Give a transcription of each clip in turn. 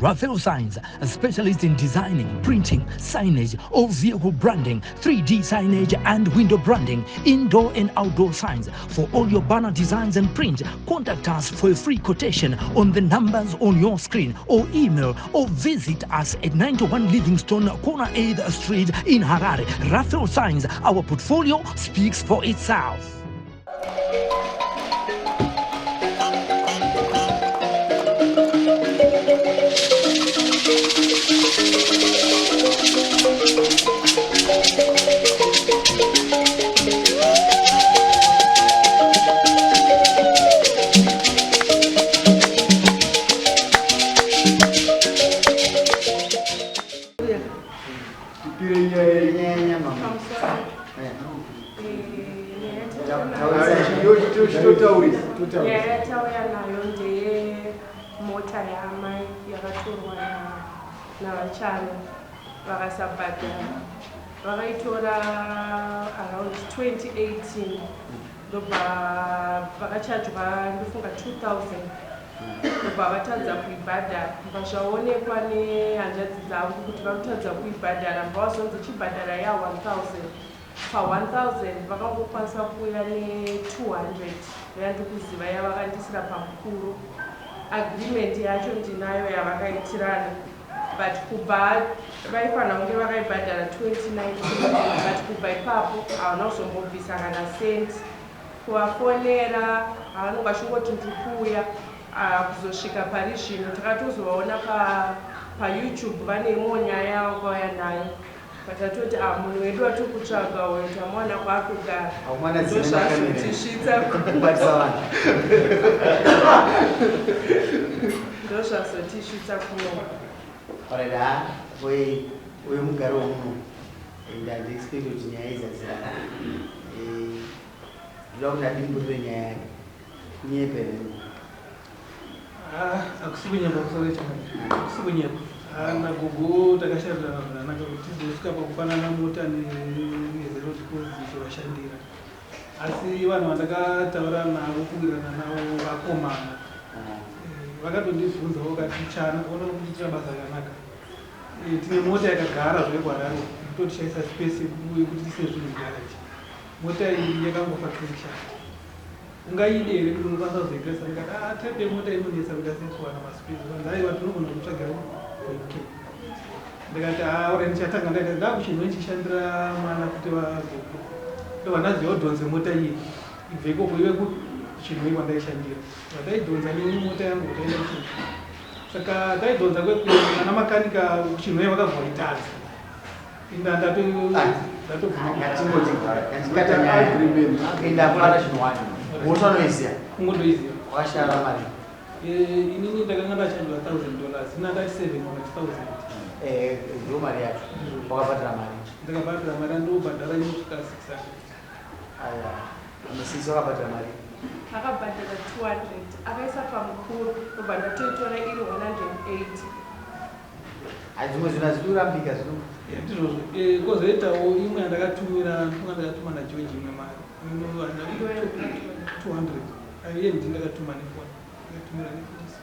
Raphael Signs, a specialist in designing, printing, signage, or vehicle branding, 3D signage and window branding, indoor and outdoor signs. For all your banner designs and print, contact us for a free quotation on the numbers on your screen, or email or visit us at 91 Livingstone, Corner 8th Street in Harare. Raphael Signs, our portfolio speaks for itself. Yatauya nayo ndemota yamai yakatorwa navachana vakasabhadhara. Vakaitora around 2018 ndobva vakachajwa ndofunga 2000 ndobva vatadza kuibhadhara. Zvazvaonekwa nehanzvadzi dzangu kuti vakutadza kuibhadhara mbavazonzi chibhadhara ya1000 pa1000 vakangokwanisa kuuya ne200 yandikuziva yavakandisira pamukuru. Agreement yacho ndinayo yavakaitirana, but kubva vaifanira kunge vakaibhadhara 2019, but kubva ipapo havana kuzombobvisa kana senti. Kuvafonera havanonga chingoti ndikuuya kuzosvika pari zvino. Takatozovaona paYouTube vane imwe nyaya yavakauya nayo, patatoti munhu wedu watiri kutsvaga uyo tamuwana kwaakugara ndozvazotisvitsa kuno. Alright, uyu mugaro muno ndandexpect kuti nyaya idzazirana. Ndoda kuti ndimburire nyaya yake kunyepere. Akusikunyepa kusowecha akusikunyepa nagugu takashandira zvakanaka kuti tizosvika pakufanana mota nezero deposit vashandira, asi vanhu vandakataura navo kuwirirana navo vakomana vakatondibvunza vakati chana ona kuitira basa rakanaka, tine mota yakagara zvekwadaro totoshaisa space yekuti tisine zvinhu mugaraji. Mota iyi yakangofa kuishanda ungaide here kuti unokwanisa kuzoitarisa ndikati type yemota inonetsa kuti asekuwana maspace vanhu aiwa tinogona kutsvagira ndikati ora ndichatanga ndaita ndakuchinhu nchishandira mwana kuti vagogo ndovandaziva kudhonze mota iyi ibve ikoko ive kuchinhu ikwandaishandira vandaidhonza nemota yangu kuti aenda kuchinhu saka taidhonza ana makanika kuchinhu iye vakabva itadza Unoiziya kungotoiziya washara mari inini ndakanga ndachandwa $1000 inandati 700,000 ndio mari yacho wakabhadhara mari ndakabhadhara mari andobhadhara inosvika 600. aya amusisi wakabhadhara mari akabhadhara 200 akaisa pamukuru ndobva ndatoitora iri 180. dzimwe zvinhu hazikurambika zvino ndizvozvo kozoitawo imwe yandakatumira ndakatuma nageorge imwe mari 200 iye ndi ndakatuma nefoni ndakatumira nepolisi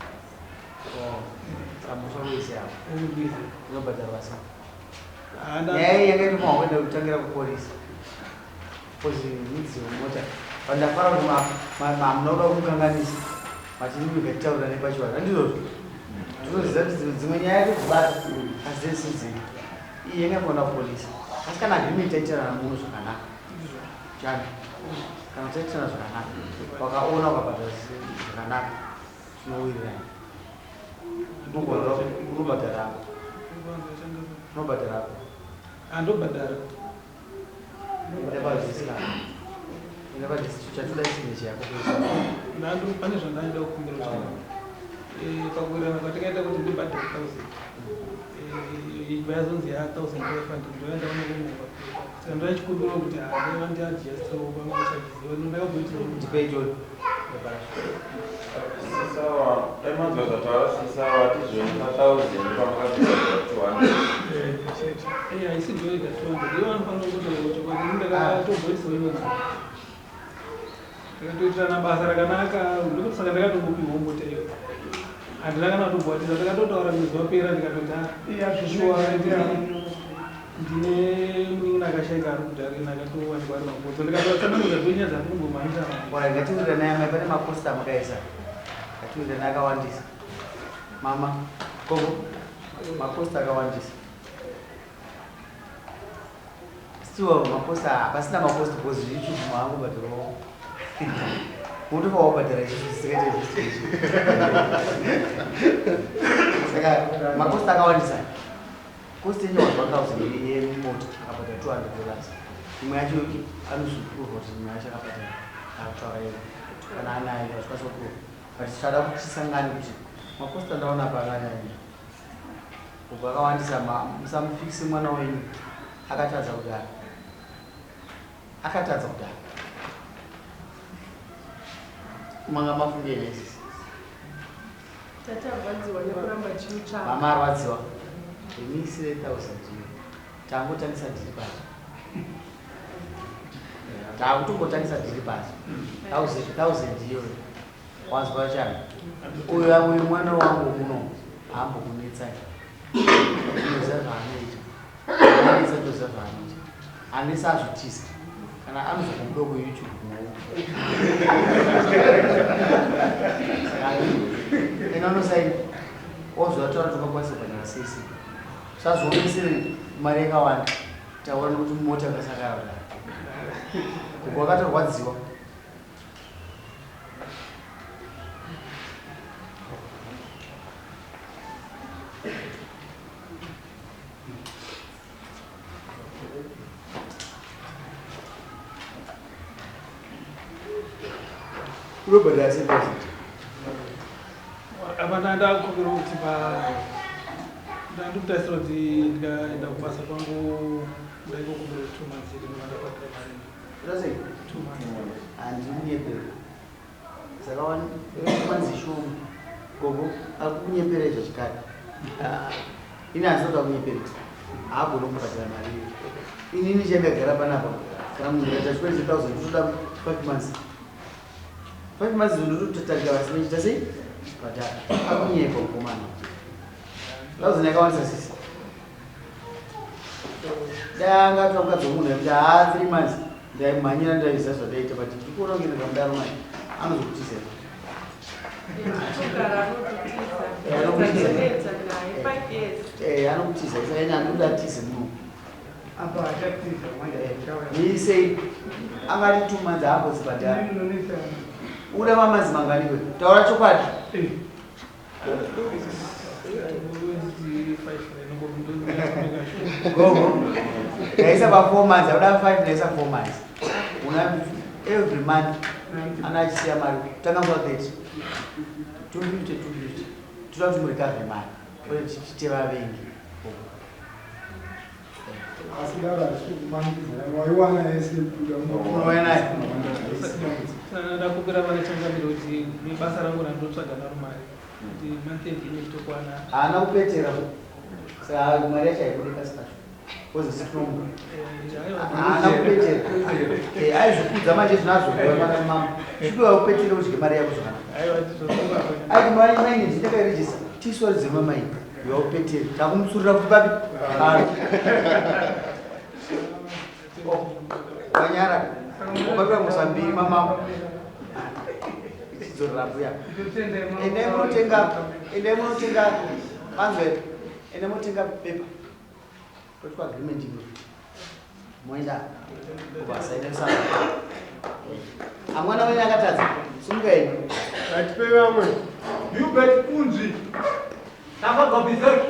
amusoruisi apo unobhadharwa sa handa nyaya yakaituma wakwenda kutangira kupolisi kozi midziyo mota vandafara kuti munoda kumukanganisa machinimikatitaura nepachivara ndizvozvo tinoziva kuti dzimwe nyaya yekuzibata hazesizei iye yangagona kupolisi asi kana agreement aitirana muno zvakanaka chani kana utaitirana zvakanaka wakaona ukabhadhara zvakanaka zvinowirirana unobhadharako unobhadharako andobhadhara chatoda signature yako pane zvandaida kukumbira pakuwirirana kwatingaita kuti ndibhadhare 1000 ibva yazonzi ya 1500 ndoenda kunokumova saka ndoda chikumbiro kuti vandiadjustirawo vamaachajiziva ndakabhoitirapeitori sawa emazoza tawasisawa tizvoenda 1000 pamakabhadhara 200 haisidoiga 200 ivo vanofanira kutochokwadi ndakatobhoisawo inonzi ndakatoitirana basa rakanaka ndokuti saka ndakatongopiwa mota iyo handina kana kutobhatiza takatotaura mizopera ndikatoti ndine munin'ina akashaika ari kudharina akatowanikwa ari mabhotso ndikatoatsananguza kwenyaya dzandinombomhanyisa ngatiwira naye amai pane maposta amakaisa ngatiwira naye akawandisa mama kongo maposta akawandisa still maposta pasina maposta because youtube maangu badiro unofa wabadira isisikaite saka maposta akawandisa cost yenye wazvakauza yemoto akabhadha $200 imwe yacho anozoprova kuti imwe yacho akabhadha akataura yeye kana anayo azvikwasakuprova but tichada kuti tisangane kuti maposta ndaona paakanyanya ubva akawandisa musamufikise mwana wenyu akatadza kudaro manga mafungeni isisi tatarwadziwa nekuramba chiutsvaka mama arwadziwa imisire 1000 tangotangisa ndiri pasi takutongotangisa ndiri pasi 1000 iyo wazwa chani uyu amwe mwana wangu uno hambokunetsai unoziva zvaanoita anisa toziva zvaanoita anisa azvotisa kana anozokubuda kuyoutube enanosaini ozvataura tokakwanisa kubhadhara sesi sazvionesere mari yakawanda taona kuti mota kasakara uko wakatorwadziwa urobhadhara sepasi apana ndakukokera kuti ndandikutarisira kuti ndikaenda kubasa kwangu ndaikokokera 2 months ndikandabhadhara mari urasei 2 months handimunyepere saka manzi shoma gogo akukunyepera izvo chikari ini handinoda kunyepera haagona kubhadhara mari iyo inini chandagara panapa kana munhu akaita 20,000 toda 5 months 5 months ndototatarika vasinechita sei bhadhara akunyepa ukomana 1000 yakawandisa sisi danga tokadza munhu akuti 3 months ndaimhanyira ndaiziva zvadaita but ndikuona kuti ndakamudaro mai anozokutisa anokutisa isaini andodatise muno isei angati 2 months haambozibhadhara uda mamazi mangani kwe taura chokwadi gogo ndaisa pa4 months auda 5 ndaisa 4 months una every month anachisiya mari tanangwa 30 250 toda kuti muri kavhe mari uye tichiteva vengi unoyanaye ndakukira vane changamiro kuti nebasa rangu randotsvaga naro mari kuti monthend inetokwana haana kupetera saka mari yacho haibudika sacho ozisitonga haana kupetera aizvikudza manje zvinazokuaamama svikiwa kupetere udye mari yako zvakanaka aiti mari maine ndinakairejisa tiswaridzirwa mai yaupetere takumutsurira kuti papi wanyara ukapira musambiri mamamo ichidzorera mbuya endai munotenga manzwere endai munotenga pepa kotwa agreement ino moenda kubasainesa amwana wenyu akatadza sungaini atipe vamwe yubet kunzvi takagobizeki